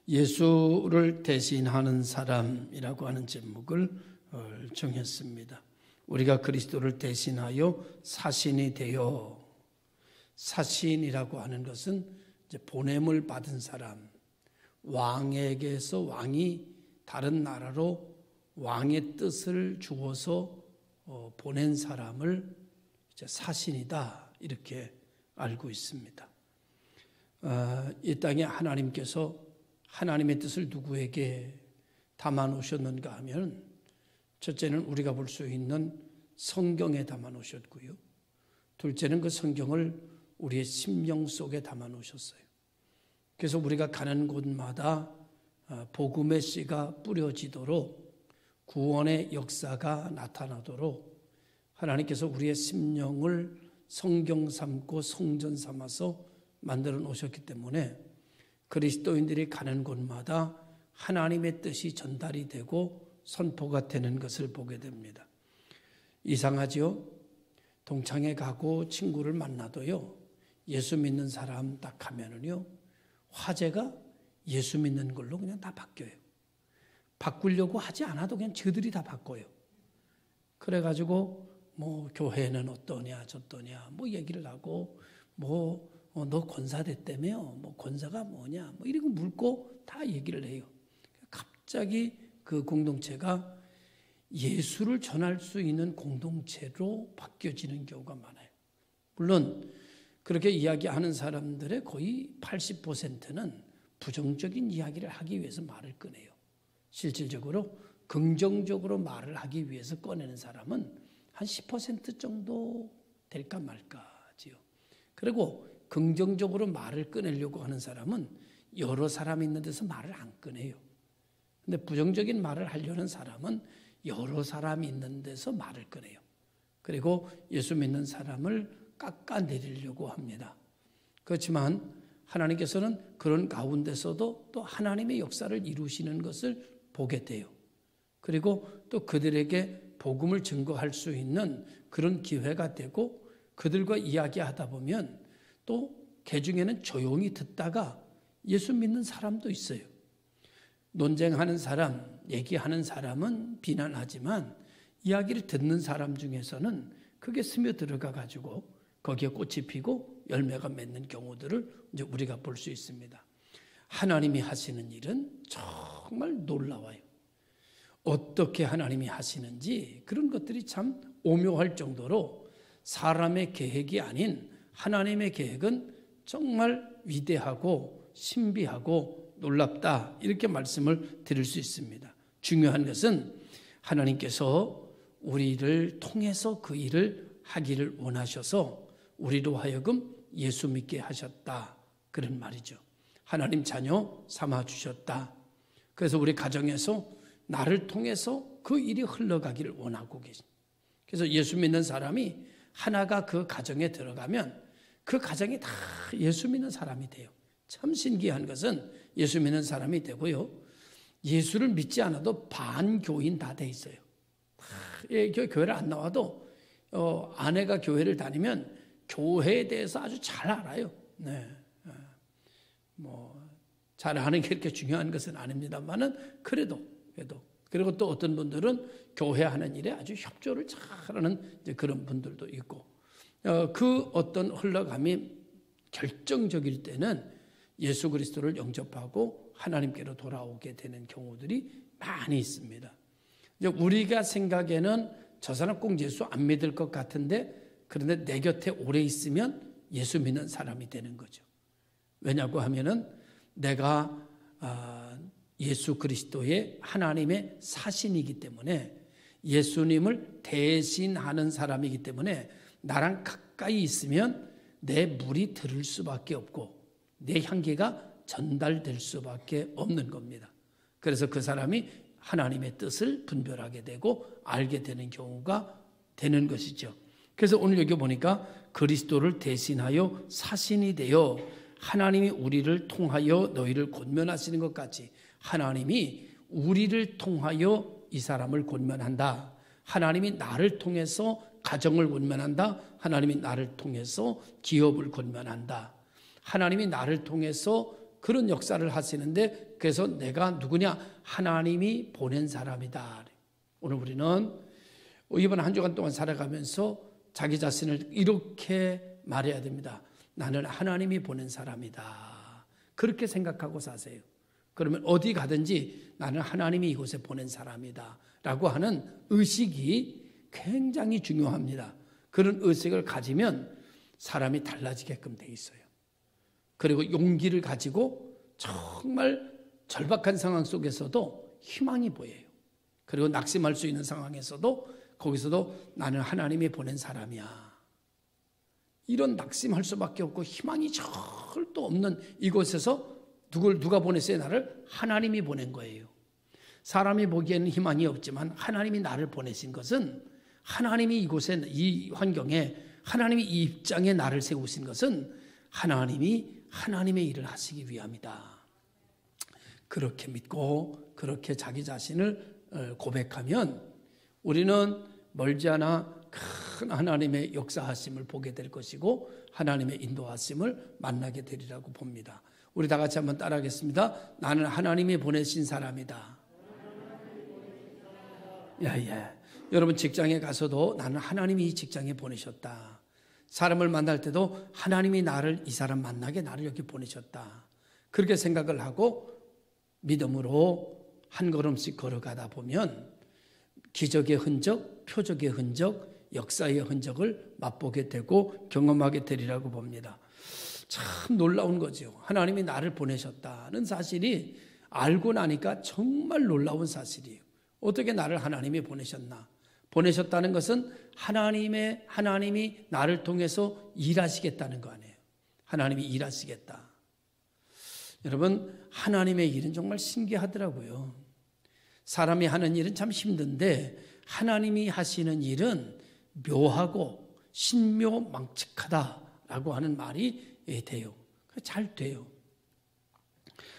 예수를 대신하는 사람이라고 하는 제목을 정했습니다. 우리가 그리스도를 대신하여 사신이 되어, 사신이라고 하는 것은 이제 보냄을 받은 사람, 왕에게서 왕이 다른 나라로 왕의 뜻을 주어서 보낸 사람을 이제 사신이다, 이렇게 알고 있습니다. 이 땅에 하나님께서 하나님의 뜻을 누구에게 담아 놓으셨는가 하면, 첫째는 우리가 볼 수 있는 성경에 담아 놓으셨고요. 둘째는 그 성경을 우리의 심령 속에 담아 놓으셨어요. 그래서 우리가 가는 곳마다 복음의 씨가 뿌려지도록, 구원의 역사가 나타나도록 하나님께서 우리의 심령을 성경 삼고 성전 삼아서 만들어 놓으셨기 때문에 그리스도인들이 가는 곳마다 하나님의 뜻이 전달이 되고 선포가 되는 것을 보게 됩니다. 이상하지요? 동창회 가고 친구를 만나도요, 예수 믿는 사람 딱 하면은요, 화제가 예수 믿는 걸로 그냥 다 바뀌어요. 바꾸려고 하지 않아도 그냥 저들이 다 바꿔요. 그래가지고 뭐 교회는 어떠냐 저떠냐 뭐 얘기를 하고, 뭐 너 권사 됐다며, 뭐 권사가 뭐냐 뭐 이런 거 묻고 다 얘기를 해요. 갑자기 그 공동체가 예수를 전할 수 있는 공동체로 바뀌어지는 경우가 많아요. 물론 그렇게 이야기하는 사람들의 거의 80%는 부정적인 이야기를 하기 위해서 말을 꺼내요. 실질적으로 긍정적으로 말을 하기 위해서 꺼내는 사람은 한 10% 정도 될까 말까지요. 그리고 긍정적으로 말을 꺼내려고 하는 사람은 여러 사람이 있는 데서 말을 안 꺼내요. 근데 부정적인 말을 하려는 사람은 여러 사람이 있는 데서 말을 꺼내요. 그리고 예수 믿는 사람을 깎아내리려고 합니다. 그렇지만 하나님께서는 그런 가운데서도 또 하나님의 역사를 이루시는 것을 보게 돼요. 그리고 또 그들에게 복음을 증거할 수 있는 그런 기회가 되고, 그들과 이야기하다 보면 또 개중에는 조용히 듣다가 예수 믿는 사람도 있어요. 논쟁하는 사람, 얘기하는 사람은 비난하지만 이야기를 듣는 사람 중에서는 그게 스며들어가 가지고 거기에 꽃이 피고 열매가 맺는 경우들을 이제 우리가 볼 수 있습니다. 하나님이 하시는 일은 정말 놀라워요. 어떻게 하나님이 하시는지 그런 것들이 참 오묘할 정도로 사람의 계획이 아닌 하나님의 계획은 정말 위대하고 신비하고 놀랍다, 이렇게 말씀을 드릴 수 있습니다. 중요한 것은 하나님께서 우리를 통해서 그 일을 하기를 원하셔서 우리로 하여금 예수 믿게 하셨다, 그런 말이죠. 하나님 자녀 삼아주셨다. 그래서 우리 가정에서 나를 통해서 그 일이 흘러가기를 원하고 계십니다. 그래서 예수 믿는 사람이 하나가 그 가정에 들어가면 그 가정이 다 예수 믿는 사람이 돼요. 참 신기한 것은 예수 믿는 사람이 되고요, 예수를 믿지 않아도 반교인 다 돼 있어요. 교회를 안 나와도 아내가 교회를 다니면 교회에 대해서 아주 잘 알아요. 네. 뭐 잘 아는 게 그렇게 중요한 것은 아닙니다만은 그래도 그리고 또 어떤 분들은 교회 하는 일에 아주 협조를 잘하는 그런 분들도 있고, 그 어떤 흘러감이 결정적일 때는 예수 그리스도를 영접하고 하나님께로 돌아오게 되는 경우들이 많이 있습니다. 이제 우리가 생각에는 저 사람 꼭 예수 안 믿을 것 같은데, 그런데 내 곁에 오래 있으면 예수 믿는 사람이 되는 거죠. 왜냐고 하면은 내가 예수 그리스도의 하나님의 사신이기 때문에, 예수님을 대신하는 사람이기 때문에 나랑 가까이 있으면 내 물이 들을 수밖에 없고 내 향기가 전달될 수밖에 없는 겁니다. 그래서 그 사람이 하나님의 뜻을 분별하게 되고 알게 되는 경우가 되는 것이죠. 그래서 오늘 여기 보니까 그리스도를 대신하여 사신이 되어 하나님이 우리를 통하여 너희를 권면하시는 것 같이 하나님이 우리를 통하여 이 사람을 권면한다. 하나님이 나를 통해서 가정을 권면한다. 하나님이 나를 통해서 기업을 권면한다. 하나님이 나를 통해서 그런 역사를 하시는데, 그래서 내가 누구냐? 하나님이 보낸 사람이다. 오늘 우리는 이번 한 주간 동안 살아가면서 자기 자신을 이렇게 말해야 됩니다. 나는 하나님이 보낸 사람이다. 그렇게 생각하고 사세요. 그러면 어디 가든지 나는 하나님이 이곳에 보낸 사람이다 라고 하는 의식이 굉장히 중요합니다. 그런 의식을 가지면 사람이 달라지게끔 돼 있어요. 그리고 용기를 가지고 정말 절박한 상황 속에서도 희망이 보여요. 그리고 낙심할 수 있는 상황에서도 거기서도 나는 하나님이 보낸 사람이야. 이런 낙심할 수밖에 없고 희망이 절도 없는 이곳에서 누가 보냈어요? 나를? 하나님이 보낸 거예요. 사람이 보기에는 희망이 없지만 하나님이 나를 보내신 것은, 하나님이 이곳에, 이 환경에, 하나님이 이 입장에 나를 세우신 것은 하나님이 하나님의 일을 하시기 위함이다. 그렇게 믿고 그렇게 자기 자신을 고백하면 우리는 멀지 않아 큰 하나님의 역사하심을 보게 될 것이고 하나님의 인도하심을 만나게 되리라고 봅니다. 우리 다 같이 한번 따라하겠습니다. 나는 하나님이 보내신 사람이다. 여러분 직장에 가서도 나는 하나님이 이 직장에 보내셨다. 사람을 만날 때도 하나님이 이 사람 만나게 나를 여기 보내셨다. 그렇게 생각을 하고 믿음으로 한 걸음씩 걸어가다 보면 기적의 흔적, 표적의 흔적, 역사의 흔적을 맛보게 되고 경험하게 되리라고 봅니다. 참 놀라운 거죠. 하나님이 나를 보내셨다는 사실이 알고 나니까 정말 놀라운 사실이에요. 어떻게 나를 하나님이 보내셨나? 보내셨다는 것은 하나님이 나를 통해서 일하시겠다는 거 아니에요. 하나님이 일하시겠다. 여러분, 하나님의 일은 정말 신기하더라고요. 사람이 하는 일은 참 힘든데 하나님이 하시는 일은 묘하고 신묘망측하다라고 하는 말이 돼요. 잘 돼요.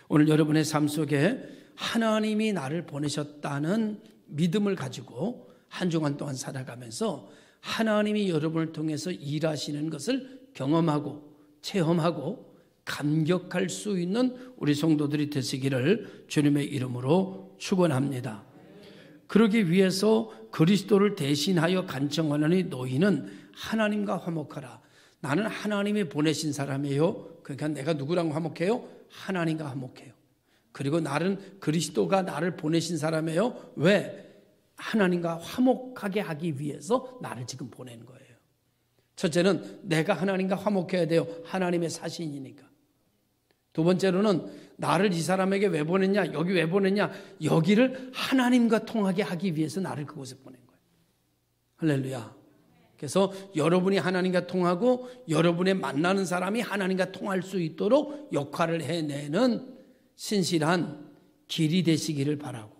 오늘 여러분의 삶 속에 하나님이 나를 보내셨다는 믿음을 가지고 한 주간 동안 살아가면서 하나님이 여러분을 통해서 일하시는 것을 경험하고 체험하고 감격할 수 있는 우리 성도들이 되시기를 주님의 이름으로 축원합니다. 그러기 위해서 그리스도를 대신하여 간청하느니 너희는 하나님과 화목하라. 나는 하나님이 보내신 사람이에요. 그러니까 내가 누구랑 화목해요? 하나님과 화목해요. 그리고 그리스도가 나를 보내신 사람이에요. 왜? 하나님과 화목하게 하기 위해서 나를 지금 보낸 거예요. 첫째는 내가 하나님과 화목해야 돼요. 하나님의 사신이니까. 두 번째로는 나를 이 사람에게 왜 보냈냐? 여기 왜 보냈냐? 여기를 하나님과 통하게 하기 위해서 나를 그곳에 보낸 거예요. 할렐루야. 그래서 여러분이 하나님과 통하고 여러분의 만나는 사람이 하나님과 통할 수 있도록 역할을 해내는 신실한 길이 되시기를 바라고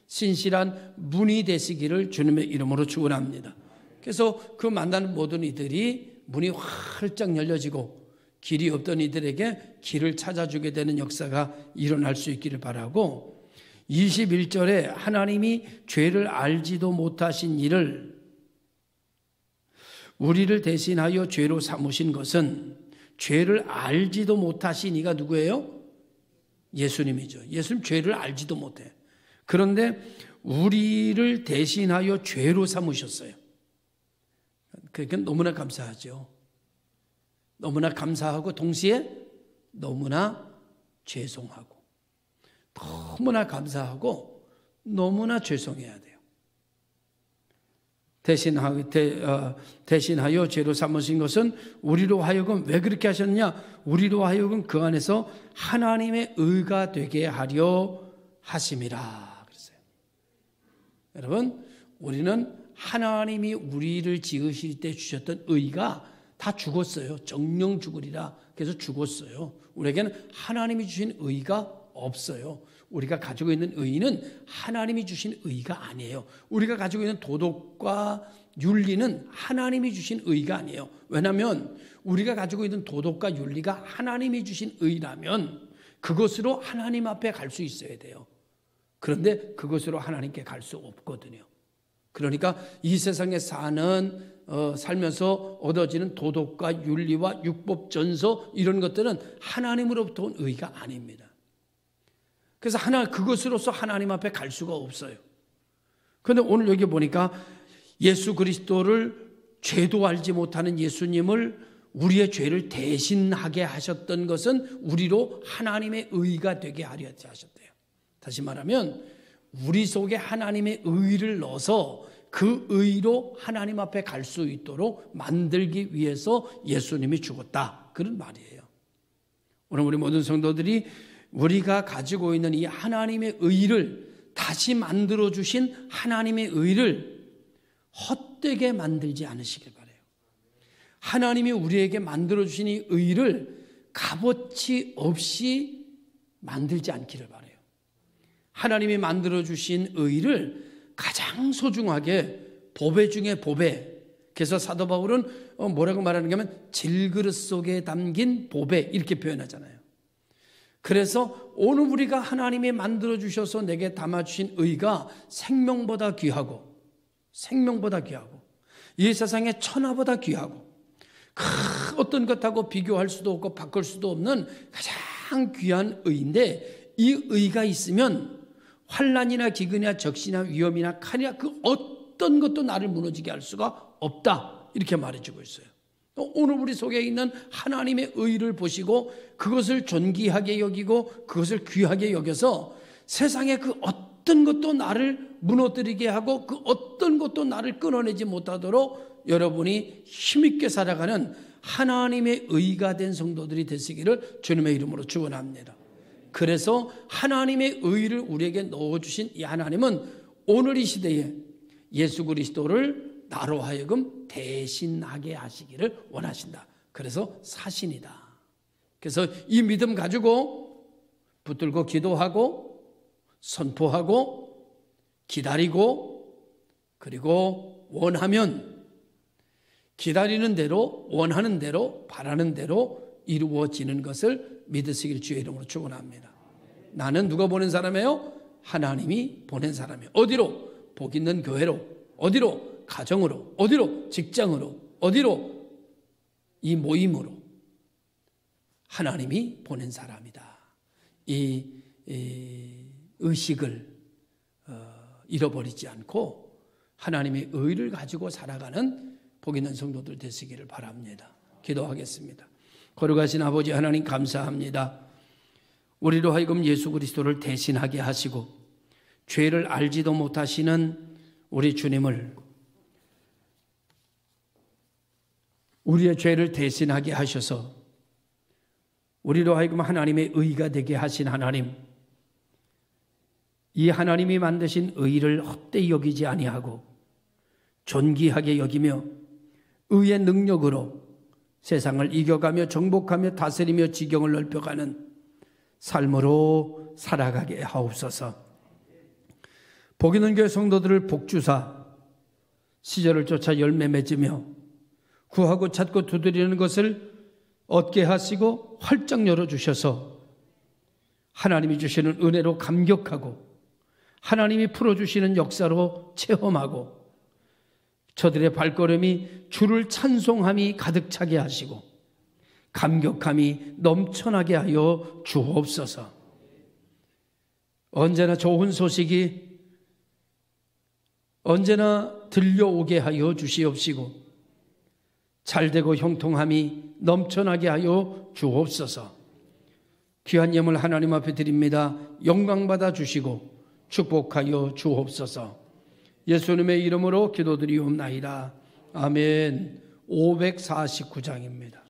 신실한 문이 되시기를 주님의 이름으로 축원합니다. 그래서 그 만나는 모든 이들이 문이 활짝 열려지고 길이 없던 이들에게 길을 찾아주게 되는 역사가 일어날 수 있기를 바라고 21절에 하나님이 죄를 알지도 못하신 이를 우리를 대신하여 죄로 삼으신 것은 죄를 알지도 못하신 이가 누구예요? 예수님이죠. 예수님 죄를 알지도 못해. 그런데 우리를 대신하여 죄로 삼으셨어요. 그러니까 너무나 감사하죠. 너무나 감사하고 동시에 너무나 죄송하고 너무나 감사하고 너무나 죄송해야 돼요. 대신하여 죄로 삼으신 것은 우리로 하여금 왜 그렇게 하셨냐? 우리로 하여금 그 안에서 하나님의 의가 되게 하려 하심이라 그랬어요. 여러분, 우리는 하나님이 우리를 지으실 때 주셨던 의가 다 죽었어요. 정령 죽으리라. 그래서 죽었어요. 우리에게는 하나님이 주신 의가 없어요. 우리가 가지고 있는 의는 하나님이 주신 의가 아니에요. 우리가 가지고 있는 도덕과 윤리는 하나님이 주신 의가 아니에요. 왜냐하면 우리가 가지고 있는 도덕과 윤리가 하나님이 주신 의라면 그것으로 하나님 앞에 갈 수 있어야 돼요. 그런데 그것으로 하나님께 갈 수 없거든요. 그러니까 이 세상에 사는 살면서 얻어지는 도덕과 윤리와 율법 전서 이런 것들은 하나님으로부터 온 의가 아닙니다. 그래서 그것으로서 하나님 앞에 갈 수가 없어요. 그런데 오늘 여기 보니까 예수 그리스도를 죄도 알지 못하는 예수님을 우리의 죄를 대신하게 하셨던 것은 우리로 하나님의 의가 되게 하려 하셨대요. 다시 말하면 우리 속에 하나님의 의를 넣어서 그 의로 하나님 앞에 갈 수 있도록 만들기 위해서 예수님이 죽었다. 그런 말이에요. 오늘 우리 모든 성도들이 우리가 가지고 있는 이 하나님의 의를 다시 만들어주신 하나님의 의를 헛되게 만들지 않으시길 바라요. 하나님이 우리에게 만들어주신 이 의를 값어치 없이 만들지 않기를 바라요. 하나님이 만들어주신 의를 가장 소중하게 보배 중에 보배. 그래서 사도 바울은 뭐라고 말하는가 하면 질그릇 속에 담긴 보배 이렇게 표현하잖아요. 그래서 오늘 우리가 하나님이 만들어주셔서 내게 담아주신 의가 생명보다 귀하고 이 세상의 천하보다 귀하고 어떤 것하고 비교할 수도 없고 바꿀 수도 없는 가장 귀한 의인데 이 의가 있으면 환난이나 기근이나 적시나 위험이나 칼이나 그 어떤 것도 나를 무너지게 할 수가 없다 이렇게 말해주고 있어요. 오늘 우리 속에 있는 하나님의 의를 보시고 그것을 존귀하게 여기고 그것을 귀하게 여겨서 세상에 그 어떤 것도 나를 무너뜨리게 하고 그 어떤 것도 나를 끊어내지 못하도록 여러분이 힘있게 살아가는 하나님의 의가 된 성도들이 되시기를 주님의 이름으로 축원합니다. 그래서 하나님의 의를 우리에게 넣어주신 이 하나님은 오늘 이 시대에 예수 그리스도를 나로 하여금 대신하게 하시기를 원하신다. 그래서 사신이다. 그래서 이 믿음 가지고 붙들고 기도하고 선포하고 기다리고 그리고 원하면 기다리는 대로 원하는 대로 바라는 대로 이루어지는 것을 믿으시길 주의 이름으로 축원합니다. 나는 누가 보낸 사람이에요? 하나님이 보낸 사람이에요. 어디로? 복 있는 교회로. 어디로? 가정으로. 어디로? 직장으로. 어디로? 이 모임으로. 하나님이 보낸 사람이다. 이 의식을 잃어버리지 않고 하나님의 의를 가지고 살아가는 복 있는 성도들 되시기를 바랍니다. 기도하겠습니다. 거룩하신 아버지 하나님 감사합니다. 우리로 하여금 예수 그리스도를 대신하게 하시고 죄를 알지도 못하시는 우리 주님을 우리의 죄를 대신하게 하셔서 우리로 하여금 하나님의 의가 되게 하신 하나님, 이 하나님이 만드신 의를 헛되이 여기지 아니하고 존귀하게 여기며 의의 능력으로 세상을 이겨가며 정복하며 다스리며 지경을 넓혀가는 삶으로 살아가게 하옵소서. 복 있는 교회 성도들을 복주사 시절을 쫓아 열매 맺으며 구하고 찾고 두드리는 것을 얻게 하시고 활짝 열어주셔서 하나님이 주시는 은혜로 감격하고 하나님이 풀어주시는 역사로 체험하고 저들의 발걸음이 주를 찬송함이 가득 차게 하시고 감격함이 넘쳐나게 하여 주옵소서. 언제나 좋은 소식이 언제나 들려오게 하여 주시옵시고 잘되고 형통함이 넘쳐나게 하여 주옵소서. 귀한 예물 하나님 앞에 드립니다. 영광받아 주시고 축복하여 주옵소서. 예수님의 이름으로 기도드리옵나이다. 아멘. 549장입니다.